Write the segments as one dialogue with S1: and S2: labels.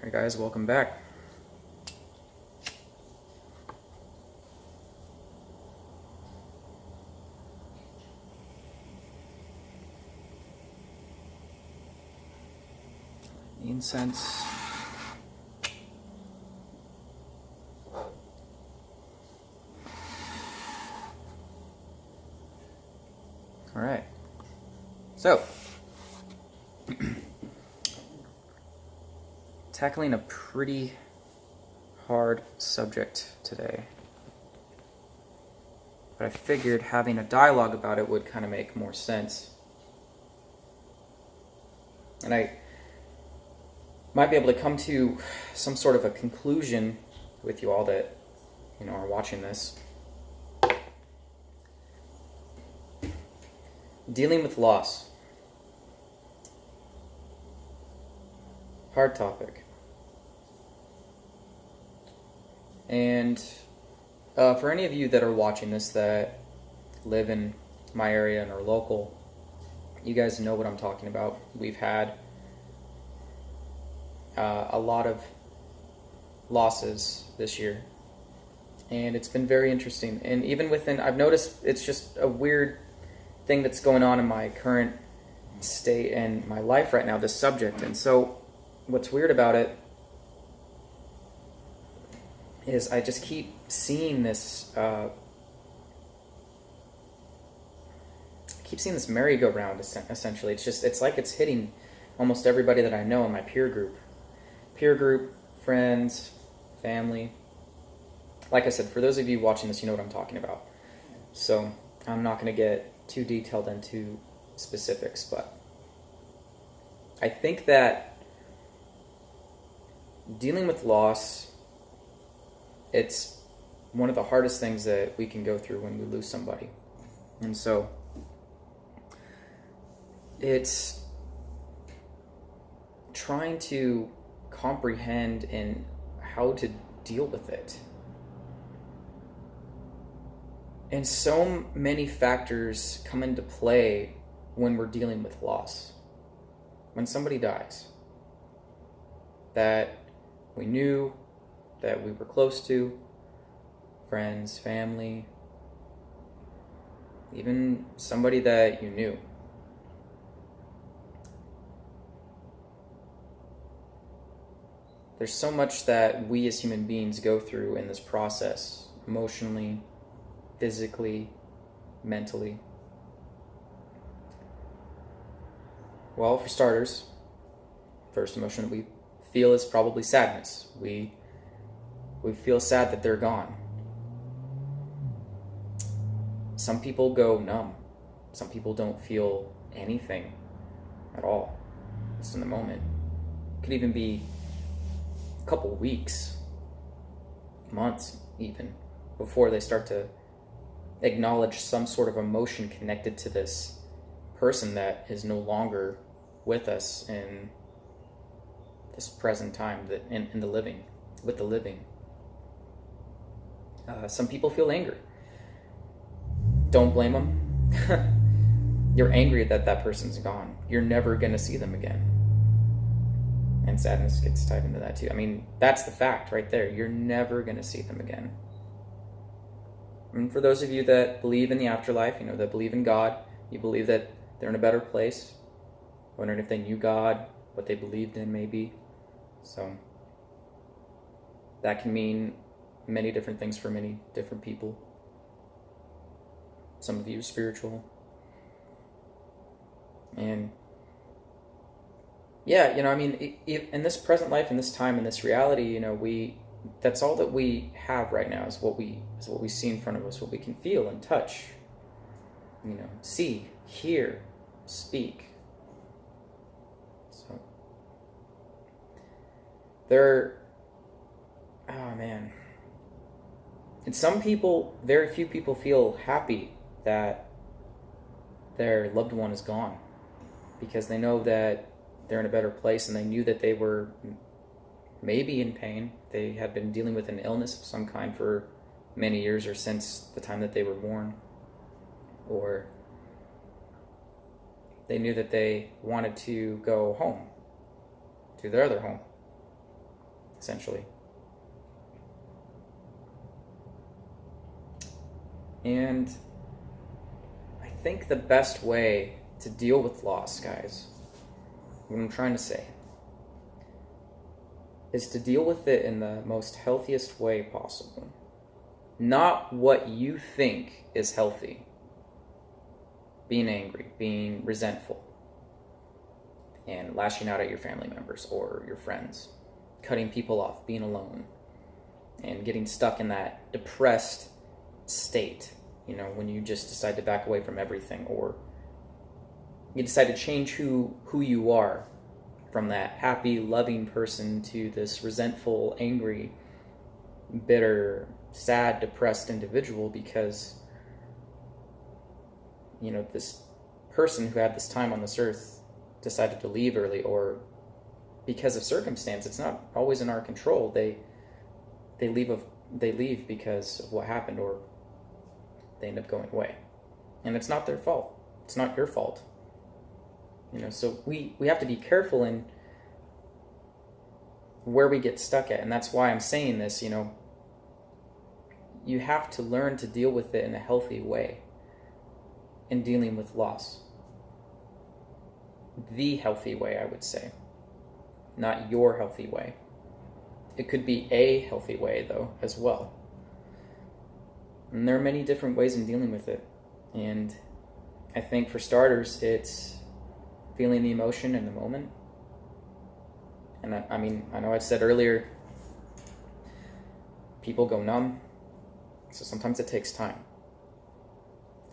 S1: Alright guys, welcome back. Incense. Alright. So, tackling a pretty hard subject today. But I figured having a dialogue about it would kind of make more sense. And I might be able to come to some sort of a conclusion with you all that, are watching this. Dealing with loss. Hard topic. And for any of you that are watching this that live in my area and are local, you guys know what I'm talking about. We've had a lot of losses this year, and it's been very interesting. And even within, I've noticed it's just a weird thing that's going on in my current state and my life right now, this subject. And so what's weird about it is I just keep seeing this merry-go-round, essentially. It's like it's hitting almost everybody that I know in my peer group, friends, family. Like I said, for those of you watching this, you know what I'm talking about. So I'm not going to get too detailed into specifics, but I think that dealing with loss, it's one of the hardest things that we can go through when we lose somebody. And so it's trying to comprehend and how to deal with it. And so many factors come into play when we're dealing with loss. When somebody dies that we knew, that we were close to, friends, family, even somebody that you knew. There's so much that we as human beings go through in this process, emotionally, physically, mentally. Well, for starters, first emotion that we feel is probably sadness. We feel sad that they're gone. Some people go numb. Some people don't feel anything at all, just in the moment. It could even be a couple weeks, months even, before they start to acknowledge some sort of emotion connected to this person that is no longer with us in this present time, that in the living, with the living. Some people feel anger. Don't blame them. You're angry that that person's gone. You're never going to see them again. And sadness gets tied into that too. I mean, that's the fact right there. You're never going to see them again. And for those of you that believe in the afterlife, that believe in God, you believe that they're in a better place, wondering if they knew God, what they believed in maybe. So that can mean many different things for many different people. Some of you spiritual. And yeah, in this present life, in this time, in this reality, that's all that we have right now is what we see in front of us, what we can feel and touch, see, hear, speak. So and some people, very few people feel happy that their loved one is gone, because they know that they're in a better place, and they knew that they were maybe in pain. They had been dealing with an illness of some kind for many years, or since the time that they were born, or they knew that they wanted to go home, to their other home. essentially. And I think the best way to deal with loss, guys, what I'm trying to say, is to deal with it in the most healthiest way possible. Not what you think is healthy. Being angry, being resentful, and lashing out at your family members or your friends, cutting people off, being alone, and getting stuck in that depressed state, when you just decide to back away from everything, or you decide to change who you are from that happy, loving person to this resentful, angry, bitter, sad, depressed individual because, this person who had this time on this earth decided to leave early, or because of circumstance. It's not always in our control. They leave because of what happened, or they end up going away. And it's not their fault. It's not your fault. So we have to be careful in where we get stuck at. And that's why I'm saying this, you have to learn to deal with it in a healthy way in dealing with loss. The healthy way, I would say. Not your healthy way. It could be a healthy way, though, as well. And there are many different ways in dealing with it. And I think for starters, it's feeling the emotion in the moment. And I know I said earlier, people go numb. So sometimes it takes time.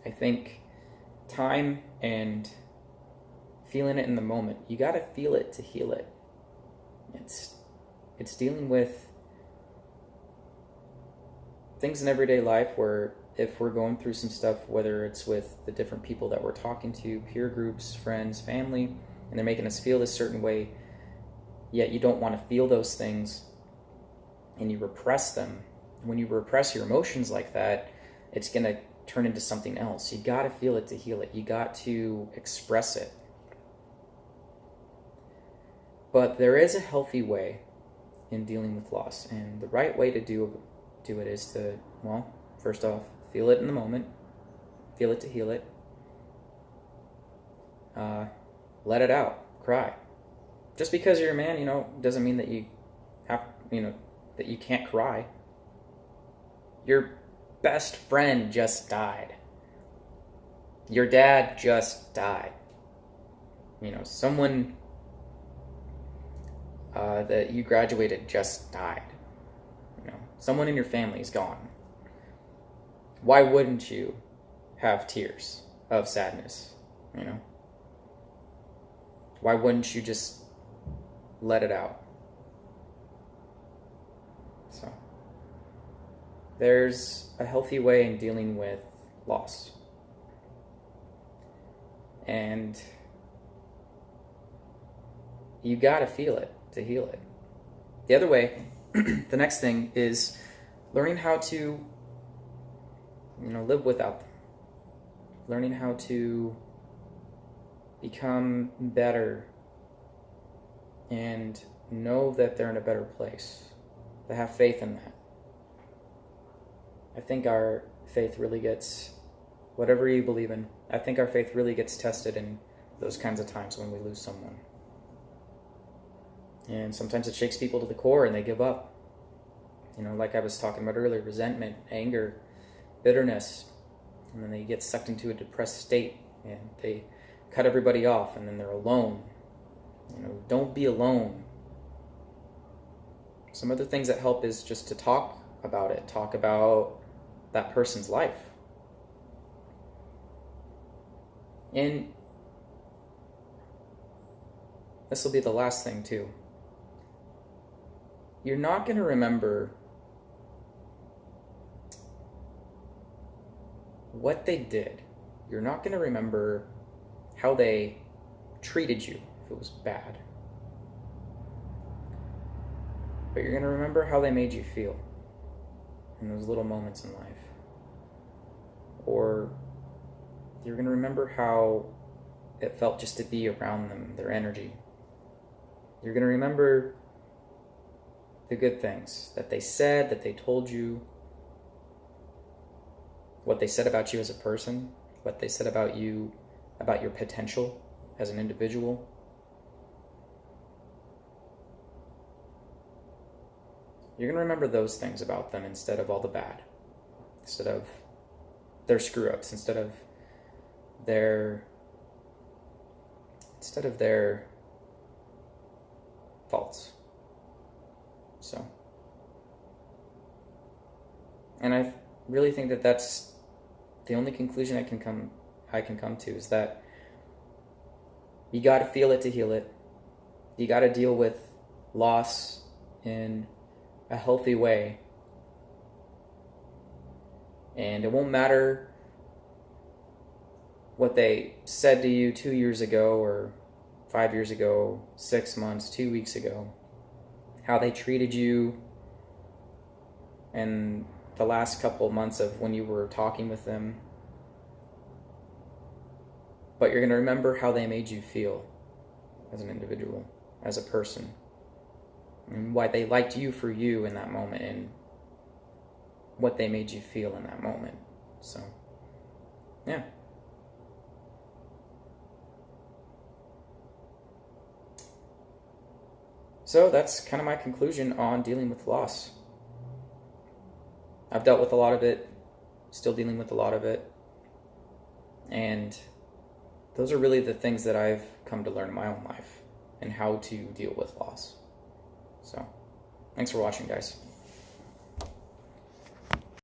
S1: I think time and feeling it in the moment. You got to feel it to heal it. It's dealing with things in everyday life where if we're going through some stuff, whether it's with the different people that we're talking to, peer groups, friends, family, and they're making us feel a certain way, yet you don't want to feel those things and you repress them. When you repress your emotions like that, it's going to turn into something else. You got to feel it to heal it. You got to express it. But there is a healthy way in dealing with loss, and the right way to do it is to, first off, feel it in the moment, feel it to heal it, let it out, cry. Just because you're a man, doesn't mean that you have, that you can't cry. Your best friend just died. Your dad just died. Someone that you graduated just died. Someone in your family is gone. Why wouldn't you have tears of sadness? Why wouldn't you just let it out? So there's a healthy way in dealing with loss. And you gotta feel it to heal it. The other way, the next thing is learning how to, live without them. Learning how to become better and know that they're in a better place. To have faith in that. I think our faith really gets, whatever you believe in, I think our faith really gets tested in those kinds of times when we lose someone. And sometimes it shakes people to the core and they give up. Like I was talking about earlier, resentment, anger, bitterness. And then they get sucked into a depressed state and they cut everybody off and then they're alone. Don't be alone. Some other things that help is just to talk about it. Talk about that person's life. And this will be the last thing too. You're not going to remember what they did. You're not going to remember how they treated you if it was bad. But you're going to remember how they made you feel in those little moments in life. Or you're going to remember how it felt just to be around them, their energy. You're going to remember the good things that they said, that they told you, what they said about you as a person, what they said about you, about your potential as an individual. You're going to remember those things about them instead of all the bad, instead of their screw-ups, instead of their faults. So, and I really think that that's the only conclusion I can come to, is that you got to feel it to heal it. You got to deal with loss in a healthy way. And it won't matter what they said to you 2 years ago or 5 years ago, 6 months, 2 weeks ago, how they treated you and the last couple of months of when you were talking with them. But you're going to remember how they made you feel as an individual, as a person, and why they liked you for you in that moment, and what they made you feel in that moment. So, yeah. So that's kind of my conclusion on dealing with loss. I've dealt with a lot of it, still dealing with a lot of it, and those are really the things that I've come to learn in my own life and how to deal with loss. So, thanks for watching, guys.